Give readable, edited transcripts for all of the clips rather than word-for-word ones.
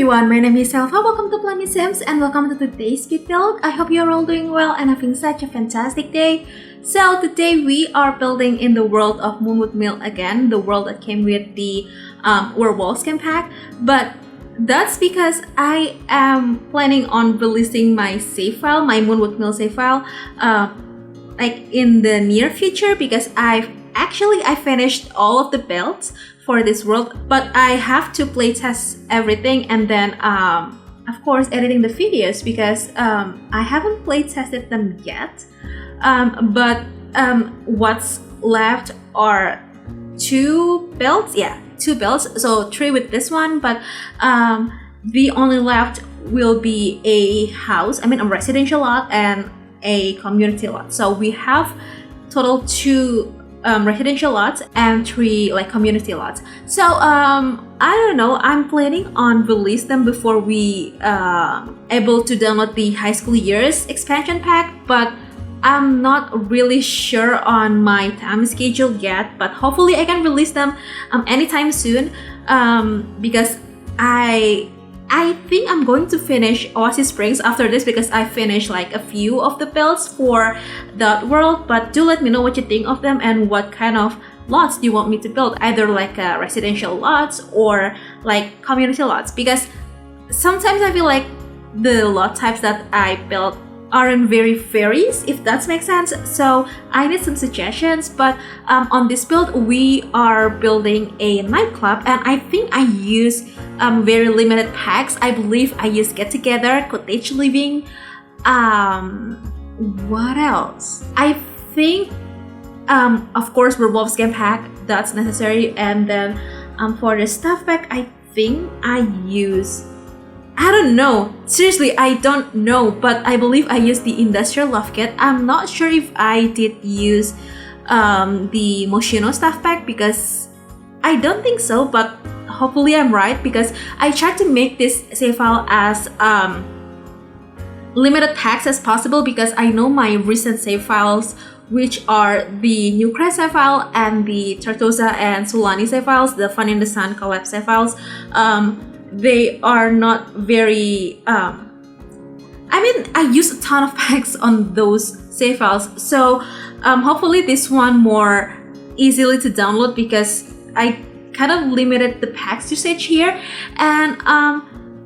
everyone, my name is Elfa. Welcome to plummysims and welcome to today's speed build. I hope you're all doing well and having such a fantastic day. So today we are building in the world of Moonwood Mill again, the world that came with the Werewolves game pack. But that's because I am planning on releasing my save file, my Moonwood Mill save file, like in the near future, because I finished all of the builds for this world, but I have to playtest everything and then of course editing the videos because I haven't playtested them yet. But what's left are two builds, so 3 with this one, but the only left will be a house, a residential lot and a community lot. So we have total 2 residential lots and 3 like community lots. So I don't know, I'm planning on release them before we able to download the high school years expansion pack, but I'm not really sure on my time schedule yet, but hopefully I can release them anytime soon, because I think I'm going to finish Oasis Springs after this because I finished like a few of the builds for that world. But do let me know what you think of them and what kind of lots do you want me to build, either like residential lots or like community lots, because sometimes I feel like the lot types that I built aren't very fairies, if that makes sense. So I need some suggestions. But on this build we are building a nightclub, and I think I use very limited packs. I believe I use Get Together, Cottage Living, what else? I think of course Werewolves game pack, that's necessary. And then for the stuff pack I think I use, I don't know, seriously I don't know, but I believe I used the industrial Loft kit. I'm not sure if I did use the Moshino stuff pack, because I don't think so, but hopefully I'm right, because I tried to make this save file as limited packs as possible, because I know my recent save files, which are the New Crest save file and the Tartosa and Sulani save files, the Fun in the Sun collab save files, they are not very I use a ton of packs on those save files, so hopefully this one more easily to download, because I kind of limited the packs usage here. And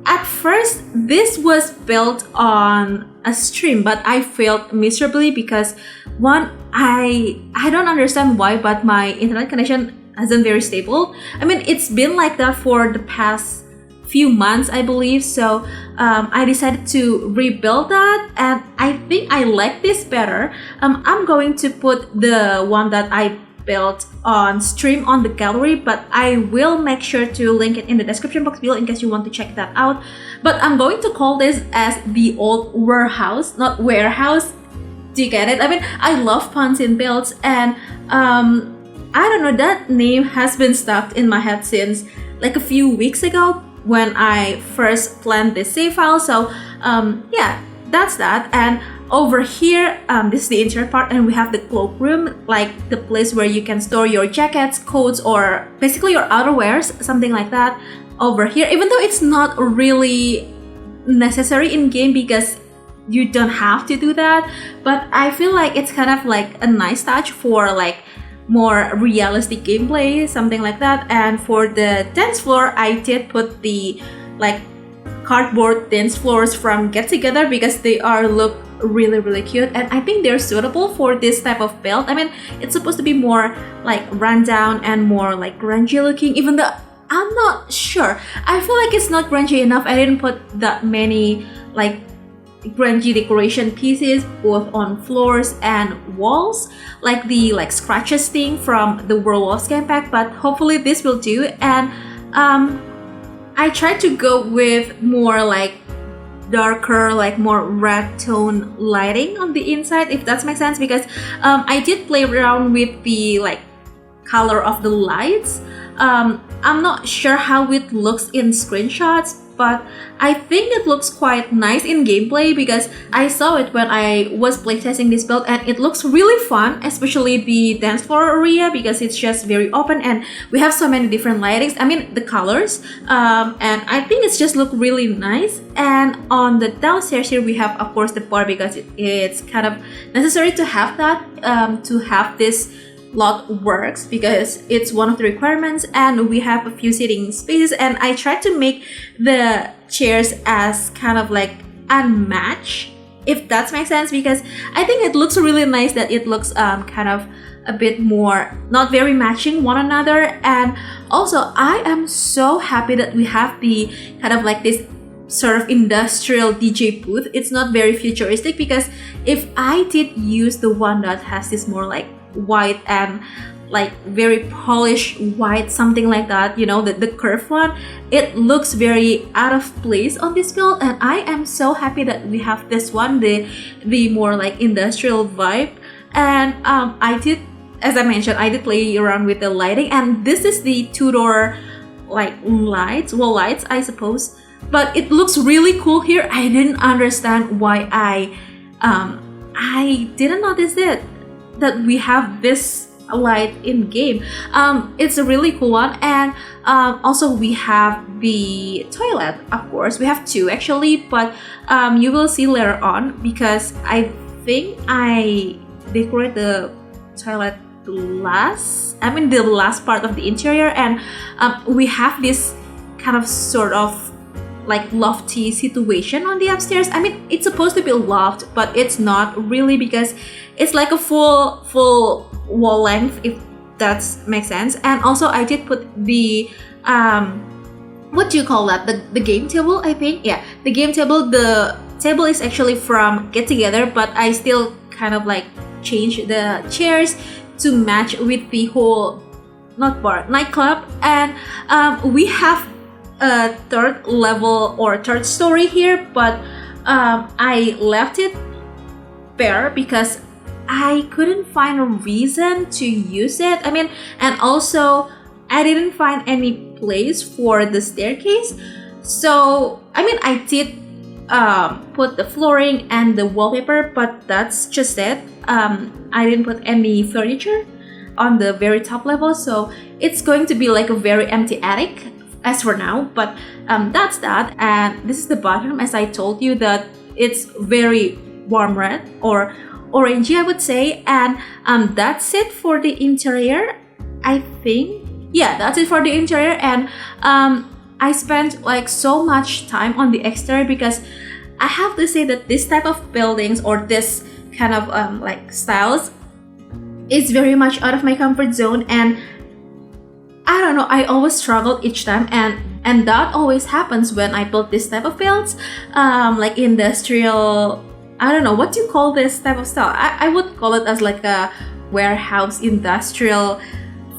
at first this was built on a stream, but I failed miserably because one, I don't understand why, but my internet connection isn't very stable. It's been like that for the past few months I believe, so I decided to rebuild that, and I think I like this better. I'm going to put the one that I built on stream on the gallery, but I will make sure to link it in the description box below in case you want to check that out. But I'm going to call this as the Old Werehouse, not warehouse. Do you get it? I love puns in builds, and I don't know, that name has been stuck in my head since like a few weeks ago when I first planned this save file. So yeah, that's that. And over here, this is the interior part, and we have the cloakroom, like the place where you can store your jackets, coats, or basically your outerwears, something like that over here, even though it's not really necessary in game because you don't have to do that, but I feel like it's kind of like a nice touch for like more realistic gameplay, something like that. And for the dance floor, I did put the like cardboard dance floors from Get Together because they look really cute, and I think they're suitable for this type of build. It's supposed to be more like rundown and more like grungy looking, even though I'm not sure. I feel like it's not grungy enough. I didn't put that many like grungy decoration pieces both on floors and walls, like the scratches thing from the Werewolves game pack, but hopefully this will do. And I tried to go with more like darker, like more red tone lighting on the inside, if that makes sense, because I did play around with the like color of the lights. I'm not sure how it looks in screenshots, but I think it looks quite nice in gameplay because I saw it when I was playtesting this build and it looks really fun, especially the dance floor area because it's just very open and we have so many different lightings, I mean the colors, and I think it's just look really nice. And on the downstairs here we have of course the bar because it's kind of necessary to have that, to have this lot works because it's one of the requirements, and we have a few sitting spaces, and I tried to make the chairs as kind of like unmatched, if that makes sense, because I think it looks really nice that it looks kind of a bit more not very matching one another. And also I am so happy that we have the kind of like this sort of industrial DJ booth. It's not very futuristic because if I did use the one that has this more like white and like very polished white, something like that, you know, the curved one, it looks very out of place on this build. And I am so happy that we have this one, the more like industrial vibe. And I did, as I mentioned, I did play around with the lighting, and this is the two-door like lights, wall lights I suppose, but it looks really cool here. I didn't understand why I didn't notice it, that we have this light in game. It's a really cool one. And also we have the toilet, of course. We have two actually, but you will see later on because I think I decorate the toilet the last part of the interior. And we have this kind of sort of like lofty situation on the upstairs. I mean, it's supposed to be a loft, but it's not really because it's like a full wall length, if that makes sense. And also I did put the what do you call that, the game table, I think. Yeah, the game table. The table is actually from Get Together, but I still kind of like change the chairs to match with the whole nightclub. And we have a third level or third story here, but I left it bare because I couldn't find a reason to use it. I mean, and also I didn't find any place for the staircase. So I mean, I did put the flooring and the wallpaper, but that's just it. I didn't put any furniture on the very top level, so it's going to be like a very empty attic as for now. But that's that. And this is the bathroom. As I told you, that it's very warm red or orangey, I would say. And that's it for the interior, I think. Yeah, that's it for the interior. And I spent like so much time on the exterior because I have to say that this type of buildings or this kind of like styles is very much out of my comfort zone. And I don't know, I always struggled each time, and that always happens when I build this type of builds, like industrial, I don't know what you call this type of style. I would call it as like a warehouse industrial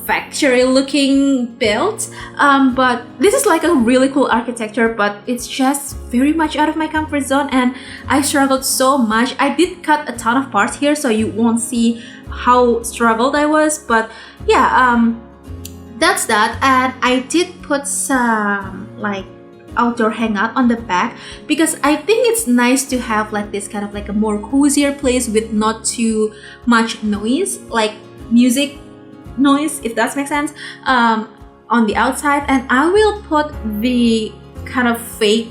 factory looking build, but this is like a really cool architecture, but it's just very much out of my comfort zone and I struggled so much. I did cut a ton of parts here so you won't see how struggled I was, but yeah, that's that. And I did put some like outdoor hangout on the back because I think it's nice to have like this kind of like a more cozier place with not too much noise, like music noise, if that makes sense, on the outside. And I will put the kind of fake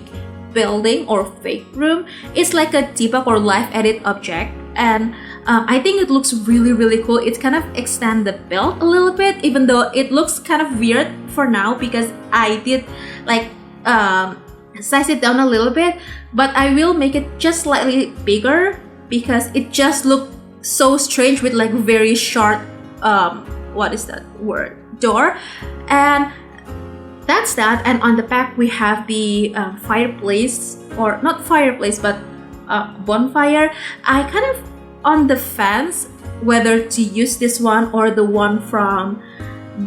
building or fake room. It's like a debug or live edit object, and I think it looks really cool. It kind of extend the build a little bit, even though it looks kind of weird for now because I did like size it down a little bit, but I will make it just slightly bigger because it just looked so strange with like very short what is that word, door. And that's that. And on the back we have the fireplace, or not fireplace but bonfire. I kind of on the fence whether to use this one or the one from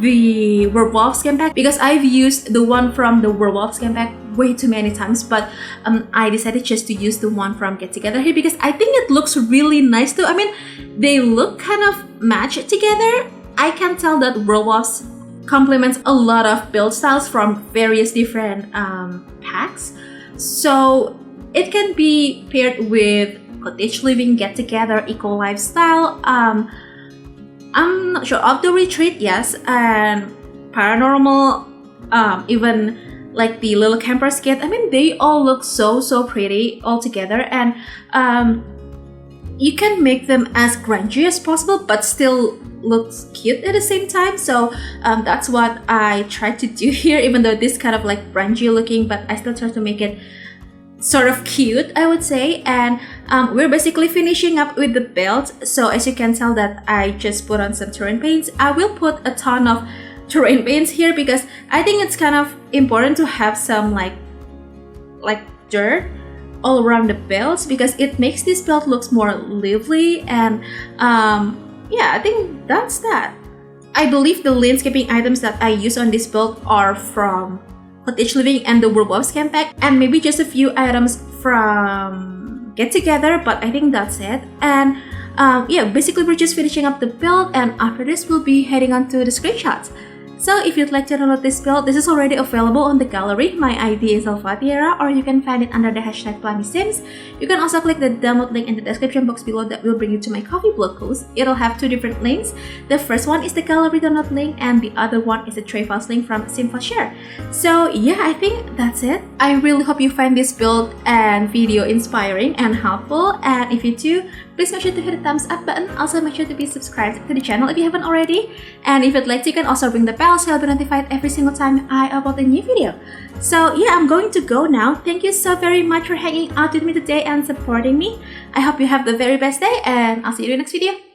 the Werewolves game pack, because I've used the one from the Werewolves game pack way too many times, but I decided just to use the one from Get Together here because I think it looks really nice too. I mean, they look kind of matched together. I can tell that Werewolves complements a lot of build styles from various different packs. So it can be paired with cottage living, get together, eco lifestyle, I'm not sure, of the retreat, yes, and paranormal, even like the little camper's kit. I mean, they all look so pretty all together, and you can make them as grungy as possible but still looks cute at the same time. So that's what I tried to do here, even though this kind of like grungy looking, but I still try to make it sort of cute, I would say. And we're basically finishing up with the belt. So as you can tell that I just put on some terrain paints. I will put a ton of terrain paints here because I think it's kind of important to have some like dirt all around the belt, because it makes this belt looks more lively. And yeah, I think that's that. I believe the landscaping items that I use on this belt are from Cottage Living and the Werewolves camp pack, and maybe just a few items from Get Together, but I think that's it. And yeah, basically we're just finishing up the build, and after this we'll be heading on to the screenshots. So if you'd like to download this build, this is already available on the gallery. My ID is elfathiera, or you can find it under the hashtag plummysims. You can also click the download link in the description box below that will bring you to my Ko-fi blog post. It'll have two different links. The first one is the gallery download link, and the other one is the tray files link from Simple Share. So yeah, I think that's it. I really hope you find this build and video inspiring and helpful, and if you do, please make sure to hit the thumbs up button. Also make sure to be subscribed to the channel if you haven't already. And if you'd like to, you can also ring the bell so you'll be notified every single time I upload a new video. So yeah, I'm going to go now. Thank you so very much for hanging out with me today and supporting me. I hope you have the very best day, and I'll see you in the next video.